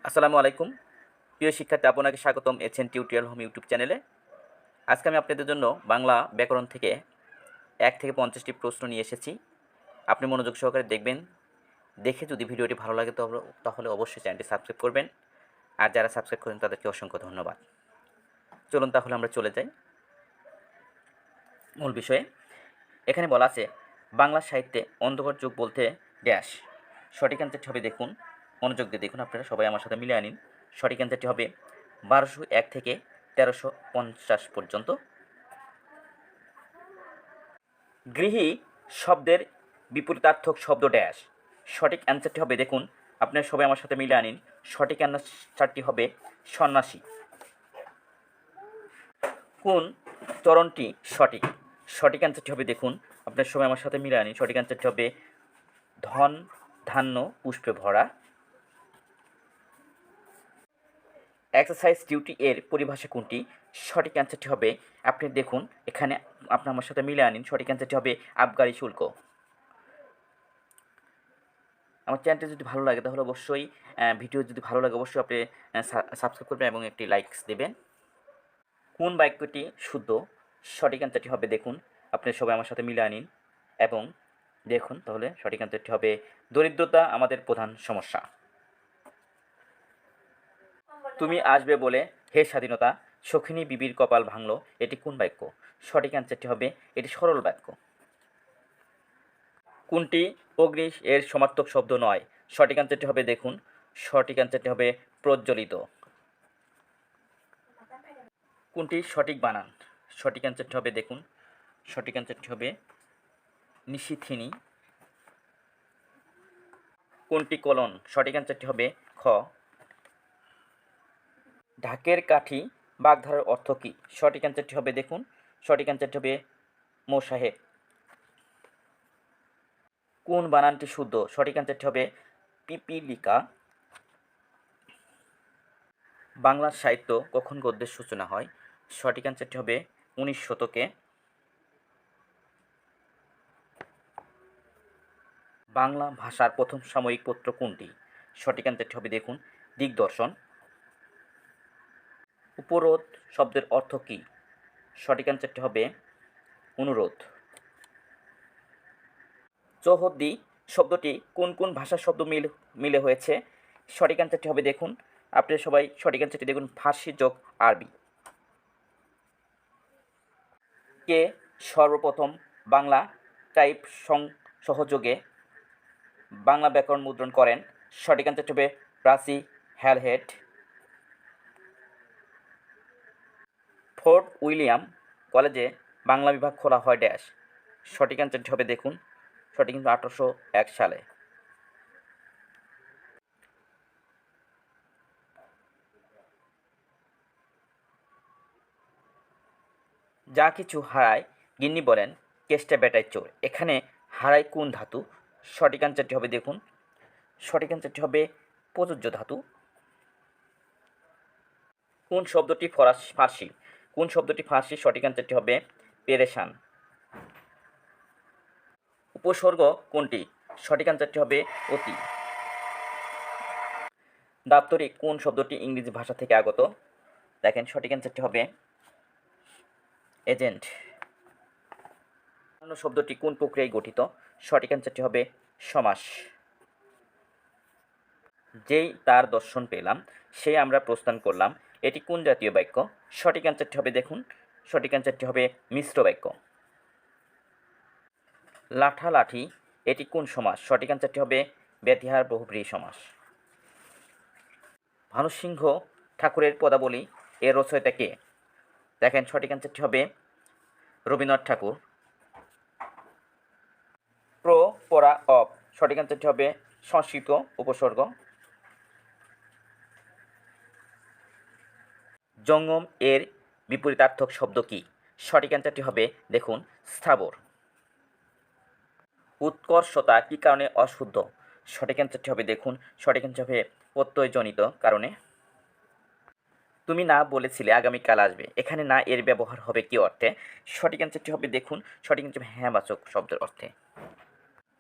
আসসালামু আলাইকুম প্রিয় শিক্ষার্থী, আপনাকে স্বাগতম এছএন টিউটোরিয়াল হোম ইউটিউব চ্যানেলে। আজকে আমি আপনাদের জন্য বাংলা ব্যাকরণ থেকে 1 থেকে 50টি প্রশ্ন নিয়ে এসেছি। আপনি মনোযোগ সহকারে দেখবেন। দেখে যদি ভিডিওটি ভালো লাগে তাহলে অবশ্যই চ্যানেলটি সাবস্ক্রাইব করবেন। আর যারা সাবস্ক্রাইব করেন তাদেরকে অসংখ্য ধন্যবাদ। চলুন তাহলে আমরা চলে যাই মূল বিষয়ে। এখানে বলা আছে বাংলা সাহিত্যে অন্ধকার যুগ বলতে ড্যাশ। সঠিক অ্যান্সারটি হবে, দেখুন মনোযোগ দিয়ে দেখুন, আপনারা সবাই আমার সাথে মিলিয়ে আনিন। সঠিক অ্যান্সারটি হবে 1201 থেকে 1350 পর্যন্ত। গৃহী শব্দের বিপরীতার্থক শব্দ ড্যাশ। সঠিক অ্যান্সারটি হবে, দেখুন আপনারা সবাই আমার সাথে মিলিয়ে আনিন। সঠিক অ্যান্সারটি হবে সন্ন্যাসী। কোন চরণটি সঠিক? সঠিক অ্যান্সারটি হবে, দেখুন আপনার সবাই আমার সাথে মিলে আনি। সঠিক অ্যান্সারটি হবে ধন ধান্য পুষ্পে ভরা। এক্সারসাইজ ডিউটি এর পরিভাষা কোনটি? সঠিক অ্যান্সারটি হবে, আপনি দেখুন এখানে আপনার আমার সাথে মিলে আনিন। সঠিক অ্যান্সারটি হবে আবগারি শুল্ক। আমার চ্যানেলটি যদি ভালো লাগে তাহলে অবশ্যই ভিডিও যদি ভালো লাগে অবশ্যই আপনি সাবস্ক্রাইব করবেন এবং একটি লাইকস দেবেন। কোন বাক্যটি শুদ্ধ? সঠিক অ্যান্সারটি হবে, দেখুন আপনি সবাই আমার সাথে মিলে আনিন এবং দেখুন তাহলে সঠিক অ্যান্সারটি হবে দরিদ্রতা আমাদের প্রধান সমস্যা। তুমি আসবে বলে হে স্বাধীনতা সখিনী বিবির কপাল ভাঙল, এটি কোন বাক্য? সঠিক অ্যান্সারটি হবে, এটি সরল বাক্য। কোনটি অগ্নি এর সমার্থক শব্দ নয়? সঠিক অ্যান্সারটি হবে, দেখুন সঠিক অ্যান্সারটি হবে প্রজ্বলিত। কোনটি সঠিক বানান? সঠিক অ্যান্সারটি হবে, দেখুন সঠিক অ্যান্সারটি হবে নিশিথিনী। কোনটি কলন? সঠিক অ্যান্সারটি হবে খ। ঢাকের কাঠি বাগধারার অর্থ কী? সঠিক অ্যান্সারটি হবে, দেখুন সঠিক অ্যান্সারটি হবে মোসাহেব। কোন বানানটি শুদ্ধ? সঠিক অ্যান্সারটি হবে পিপিলিকা। বাংলা সাহিত্য কখন গদ্যের সূচনা হয়? সঠিক অ্যান্সারটি হবে 19 শতকে। বাংলা ভাষার প্রথম সাময়িক পত্র কোনটি? সঠিক অ্যান্সারটি হবে, দেখুন দিগদর্শন। উপরোধ শব্দের অর্থ কী? সঠিক অ্যান্সারটি হবে অনুরোধ। চৌহদ্দি শব্দটি কোন কোন ভাষার শব্দ মিলে হয়েছে? সঠিক অ্যান্সারটি হবে, দেখুন আপনি সবাই সঠিক অ্যান্সারটি দেখুন ফার্সি যোগ আরবি। কে সর্বপ্রথম বাংলা টাইপ সহযোগে বাংলা ব্যাকরণ মুদ্রণ করেন? সঠিক অ্যান্সারটি হবে ব্রাসি হ্যালহেড। ফোর্ট উইলিয়াম কলেজে বাংলা বিভাগ খোলা হয় ড্যাশ। সঠিক অ্যান্সারটি হবে, দেখুন সঠিক কিন্তু 1801 সালে। যা কিছু হারায় গিন্নি বলেন কেষ্টা বেটায় চোর, এখানে হারায় কোন ধাতু? সঠিক অ্যান্সারটি হবে, দেখুন সঠিক অ্যান্সারটি হবে প্রযোজ্য ধাতু। কোন শব্দটি ফার্সি? কোন শব্দটি ফার্সি? সঠিক অ্যান্সারটি হবে পেরেশান। উপসর্গ কোনটি? সঠিক অ্যান্সারটি হবে অতি। দাপ্তরিক কোন শব্দটি ইংরেজি ভাষা থেকে আগত? দেখেন সঠিক অ্যান্সারটি হবে এজেন্ট। অন্য শব্দটি কোন প্রক্রিয়ায় গঠিত? সঠিক অ্যান্সারটি হবে সমাস। যেই তার দর্শন পেলাম সেই আমরা প্রস্থান করলাম, এটি কোন জাতীয় বাক্য? সঠিক অ্যান্সারটি হবে, দেখুন সঠিক অ্যান্সারটি হবে মিশ্র বাক্য। লাঠালাঠি এটি কোন সমাস? সঠিক অ্যান্সারটি হবে ব্যতিহার বহুব্রীহি সমাস। ভানুসিংহ ঠাকুরের পদাবলী এর রচয়িতা কে? দেখেন সঠিক অ্যান্সারটি হবে রবীন্দ্রনাথ ঠাকুর। প্র পরা অপ সঠিক অ্যান্সারটি হবে সংস্কৃত উপসর্গ। জঙ্গম এর বিপরীতার্থক শব্দ কি? সঠিক অ্যান্সারটি হবে, দেখুন স্থাবর। উৎকর্ষতা কী কারণে অশুদ্ধ? সঠিক অ্যান্সারটি হবে, দেখুন সঠিক অ্যান্সার হবে প্রত্যয়জনিত কারণে। তুমি না বলেছিলে আগামীকাল আসবে, এখানে না এর ব্যবহার হবে কী অর্থে? সঠিক অ্যান্সারটি হবে, দেখুন সঠিক অ্যান্সার হ্যাঁ বাচক শব্দের অর্থে।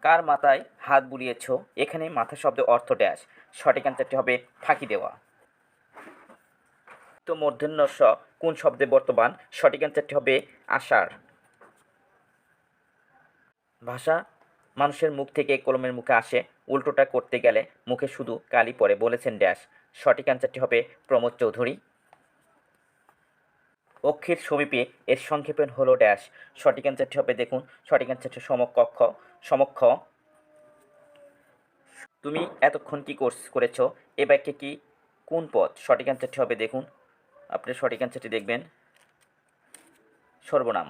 কার মাথায় হাত বুলিয়েছ? এখানে মাথা শব্দের অর্থ ড্যাশ। সঠিক অ্যান্সারটি হবে ফাঁকি দেওয়া। তো মূর্ধন্য ষ কোন শব্দে বর্তমান? সঠিক অ্যান্সারটি হবে আষাঢ়। ভাষা মানুষের মুখ থেকে কলমের মুখে আসে, উল্টোটা করতে গেলে মুখে শুধু কালি পড়ে, বলেছেন ড্যাশ। সঠিক অ্যান্সারটি হবে প্রমোদ চৌধুরী। অক্ষের সমীপে এর সংক্ষেপণ হলো ড্যাশ। সঠিক অ্যান্সারটি হবে, দেখুন সঠিক অ্যান্সারটি সমকক্ষ সমক্ষ। তুমি এতক্ষণ কি করেছ? এ বাক্যে কি কোন পদ? সঠিক অ্যান্সারটি হবে, দেখুন আপনি সঠিক অ্যান্সারটি দেখবেন সর্বনাম।